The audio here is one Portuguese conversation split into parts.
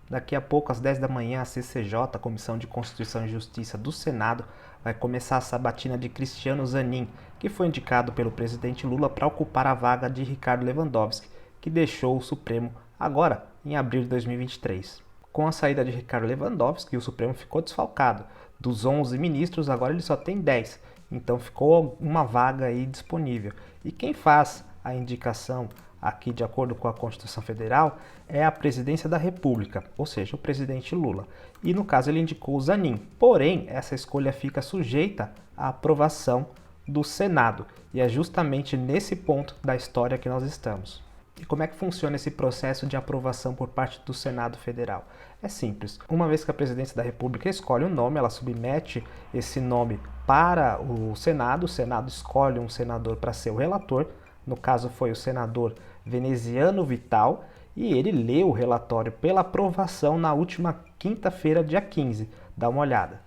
Daqui a pouco, às 10 da manhã, a CCJ, a Comissão de Constituição e Justiça do Senado, vai começar a sabatina de Cristiano Zanin, que foi indicado pelo presidente Lula para ocupar a vaga de Ricardo Lewandowski, que deixou o Supremo agora, em abril de 2023. Com a saída de Ricardo Lewandowski, o Supremo ficou desfalcado. Dos 11 ministros, agora ele só tem 10, então ficou uma vaga aí disponível. E quem faz a indicação aqui, de acordo com a Constituição Federal, é a Presidência da República, ou seja, o presidente Lula. E no caso ele indicou o Zanin. Porém, essa escolha fica sujeita à aprovação do Senado. E é justamente nesse ponto da história que nós estamos. E como é que funciona esse processo de aprovação por parte do Senado Federal? É simples. Uma vez que a Presidência da República escolhe um nome, ela submete esse nome para o Senado escolhe um senador para ser o relator. No caso foi o senador Veneziano Vital, e ele leu o relatório pela aprovação na última quinta-feira, dia 15. Dá uma olhada.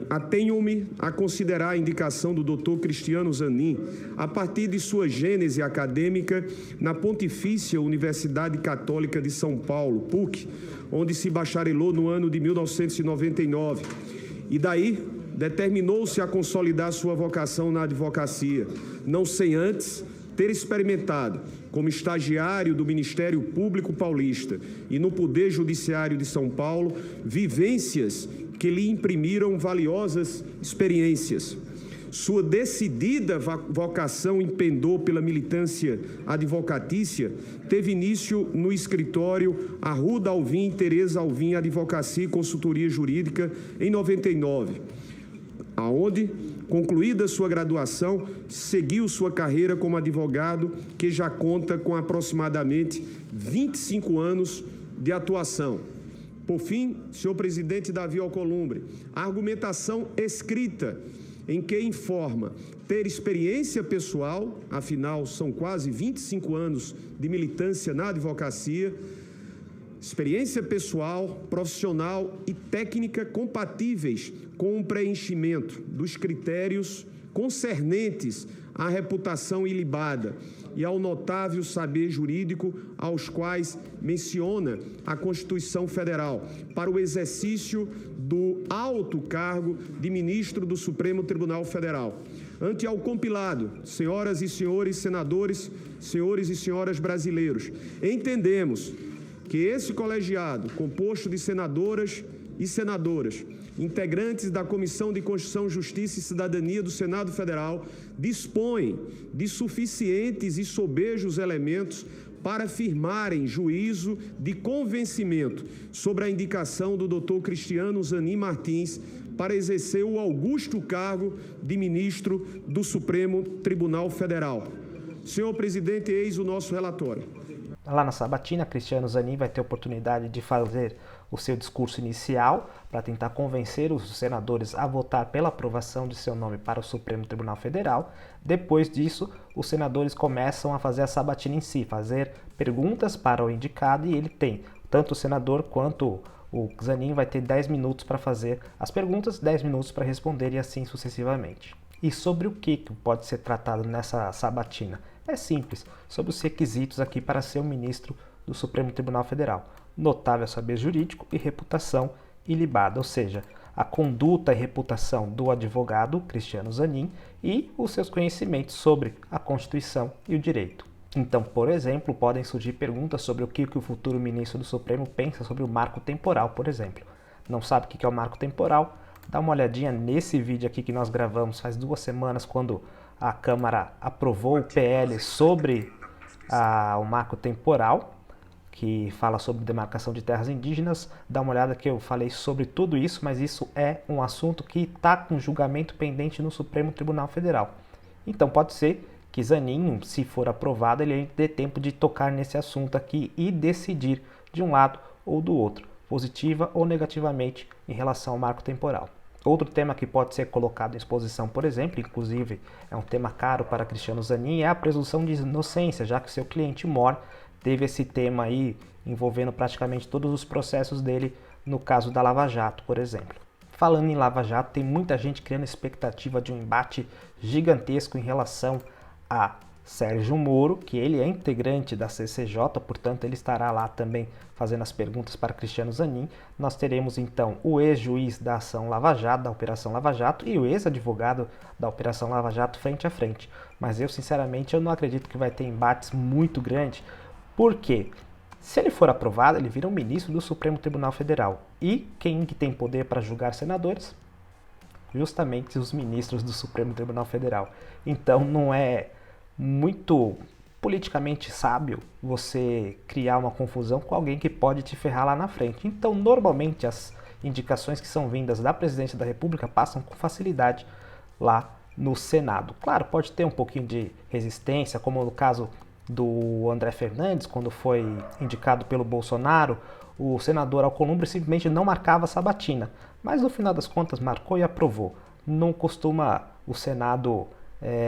Atenho-me a considerar a indicação do Dr. Cristiano Zanin a partir de sua gênese acadêmica na Pontifícia Universidade Católica de São Paulo, PUC, onde se bacharelou no ano de 1999. E daí determinou-se a consolidar sua vocação na advocacia, não sem antes ter experimentado, como estagiário do Ministério Público Paulista e no Poder Judiciário de São Paulo, vivências que lhe imprimiram valiosas experiências. Sua decidida vocação em pendor pela militância advocatícia teve início no escritório Arruda Alvim Tereza Alvim Advocacia e Consultoria Jurídica em 99, aonde, concluída sua graduação, seguiu sua carreira como advogado, que já conta com aproximadamente 25 anos de atuação. Por fim, senhor presidente Davi Alcolumbre, a argumentação escrita em que informa ter experiência pessoal, afinal são quase 25 anos de militância na advocacia, experiência pessoal, profissional e técnica compatíveis com o preenchimento dos critérios concernentes à reputação ilibada e ao notável saber jurídico aos quais menciona a Constituição Federal para o exercício do alto cargo de ministro do Supremo Tribunal Federal. Ante ao compilado, senhoras e senhores senadores, senhores e senhoras brasileiros, entendemos que esse colegiado, composto de senadoras e senadoras, integrantes da Comissão de Constituição, Justiça e Cidadania do Senado Federal, dispõe de suficientes e sobejos elementos para firmarem juízo de convencimento sobre a indicação do Dr. Cristiano Zanin Martins para exercer o augusto cargo de ministro do Supremo Tribunal Federal. Senhor presidente, eis o nosso relatório. Lá na sabatina, Cristiano Zanin vai ter a oportunidade de fazer o seu discurso inicial para tentar convencer os senadores a votar pela aprovação de seu nome para o Supremo Tribunal Federal. Depois disso, os senadores começam a fazer a sabatina em si, fazer perguntas para o indicado, e ele tem, tanto o senador quanto o Zanin vai ter 10 minutos para fazer as perguntas, 10 minutos para responder e assim sucessivamente. E sobre o que pode ser tratado nessa sabatina? É simples, sobre os requisitos aqui para ser um ministro do Supremo Tribunal Federal. Notável saber jurídico e reputação ilibada, ou seja, a conduta e reputação do advogado Cristiano Zanin e os seus conhecimentos sobre a Constituição e o direito. Então, por exemplo, podem surgir perguntas sobre o que o futuro ministro do Supremo pensa sobre o marco temporal, por exemplo. Não sabe o que é o marco temporal? Dá uma olhadinha nesse vídeo aqui que nós gravamos faz 2 semanas, quando a Câmara aprovou o PL sobre o marco temporal, que fala sobre demarcação de terras indígenas. Dá uma olhada que eu falei sobre tudo isso, mas isso é um assunto que está com julgamento pendente no Supremo Tribunal Federal. Então pode ser que Zanin, se for aprovado, ele dê tempo de tocar nesse assunto aqui e decidir de um lado ou do outro, positiva ou negativamente em relação ao marco temporal. Outro tema que pode ser colocado em exposição, por exemplo, inclusive é um tema caro para Cristiano Zanin, é a presunção de inocência, já que seu cliente Mor teve esse tema aí envolvendo praticamente todos os processos dele no caso da Lava Jato, por exemplo. Falando em Lava Jato, tem muita gente criando expectativa de um embate gigantesco em relação a Sérgio Moro, que ele é integrante da CCJ, portanto ele estará lá também fazendo as perguntas para Cristiano Zanin. Nós teremos então o ex-juiz da ação Lava Jato, da Operação Lava Jato, e o ex-advogado da Operação Lava Jato frente a frente. Mas eu, sinceramente, eu não acredito que vai ter embates muito grandes, porque se ele for aprovado, ele vira um ministro do Supremo Tribunal Federal. E quem que tem poder para julgar senadores? Justamente os ministros do Supremo Tribunal Federal. Então não é muito politicamente sábio você criar uma confusão com alguém que pode te ferrar lá na frente. Então, normalmente, as indicações que são vindas da Presidência da República passam com facilidade lá no Senado. Claro, pode ter um pouquinho de resistência, como no caso do André Fernandes, quando foi indicado pelo Bolsonaro, o senador Alcolumbre simplesmente não marcava a sabatina, mas no final das contas marcou e aprovou. Não costuma o Senado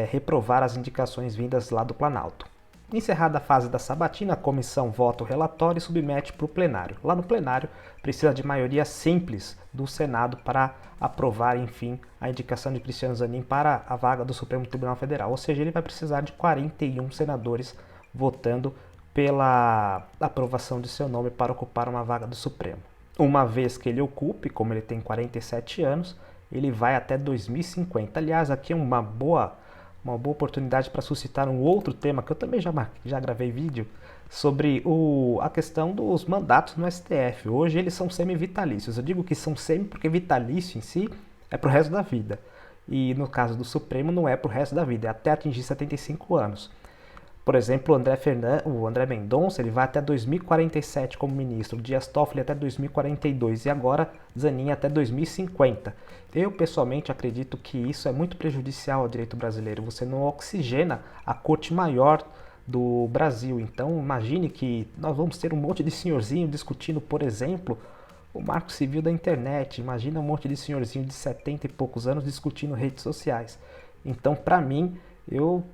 reprovar as indicações vindas lá do Planalto. Encerrada a fase da sabatina, a comissão vota o relatório e submete para o plenário. Lá no plenário, precisa de maioria simples do Senado para aprovar, enfim, a indicação de Cristiano Zanin para a vaga do Supremo Tribunal Federal. Ou seja, ele vai precisar de 41 senadores votando pela aprovação de seu nome para ocupar uma vaga do Supremo. Uma vez que ele ocupe, como ele tem 47 anos, ele vai até 2050. Aliás, aqui é uma boa oportunidade para suscitar um outro tema, que eu também já gravei vídeo, sobre a questão dos mandatos no STF. Hoje eles são semi-vitalícios. Eu digo que são semi porque vitalício em si é para o resto da vida. E no caso do Supremo não é para o resto da vida, é até atingir 75 anos. Por exemplo, o André Mendonça ele vai até 2047 como ministro, o Dias Toffoli até 2042 e agora Zanin até 2050. Eu, pessoalmente, acredito que isso é muito prejudicial ao direito brasileiro. Você não oxigena a corte maior do Brasil. Então, imagine que nós vamos ter um monte de senhorzinho discutindo, por exemplo, o marco civil da internet. Imagina um monte de senhorzinho de 70 e poucos anos discutindo redes sociais. Então, para mim, eu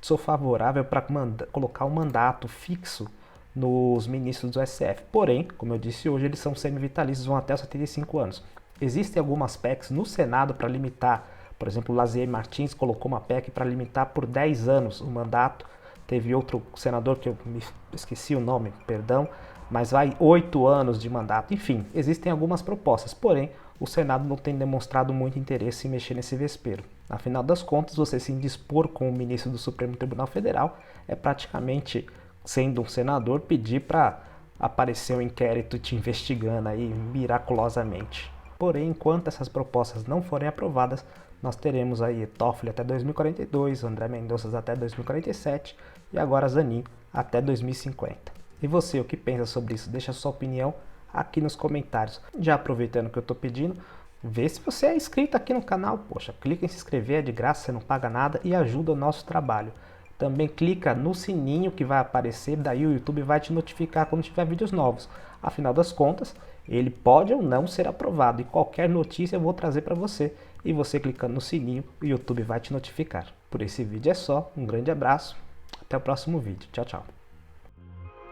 sou favorável para colocar um mandato fixo nos ministros do STF. Porém, como eu disse hoje, eles são semi-vitalícios, vão até os 75 anos. Existem algumas PECs no Senado para limitar, por exemplo, o Lazier Martins colocou uma PEC para limitar por 10 anos o mandato. Teve outro senador que eu me esqueci o nome, perdão, mas vai 8 anos de mandato. Enfim, existem algumas propostas, porém o Senado não tem demonstrado muito interesse em mexer nesse vespeiro. Afinal das contas, você se indispor com o ministro do Supremo Tribunal Federal é praticamente, sendo um senador, pedir para aparecer um inquérito te investigando aí miraculosamente. Porém, enquanto essas propostas não forem aprovadas, nós teremos aí Toffoli até 2042, André Mendonça até 2047 e agora Zanin até 2050. E você, o que pensa sobre isso? Deixa a sua opinião aqui nos comentários. Já aproveitando que eu estou pedindo, vê se você é inscrito aqui no canal. Poxa, clica em se inscrever, é de graça, você não paga nada e ajuda o nosso trabalho. Também clica no sininho que vai aparecer, daí o YouTube vai te notificar quando tiver vídeos novos. Afinal das contas, ele pode ou não ser aprovado e qualquer notícia eu vou trazer para você. E você clicando no sininho, o YouTube vai te notificar. Por esse vídeo é só, um grande abraço, até o próximo vídeo. Tchau, tchau.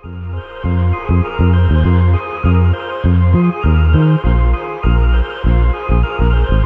Thank you.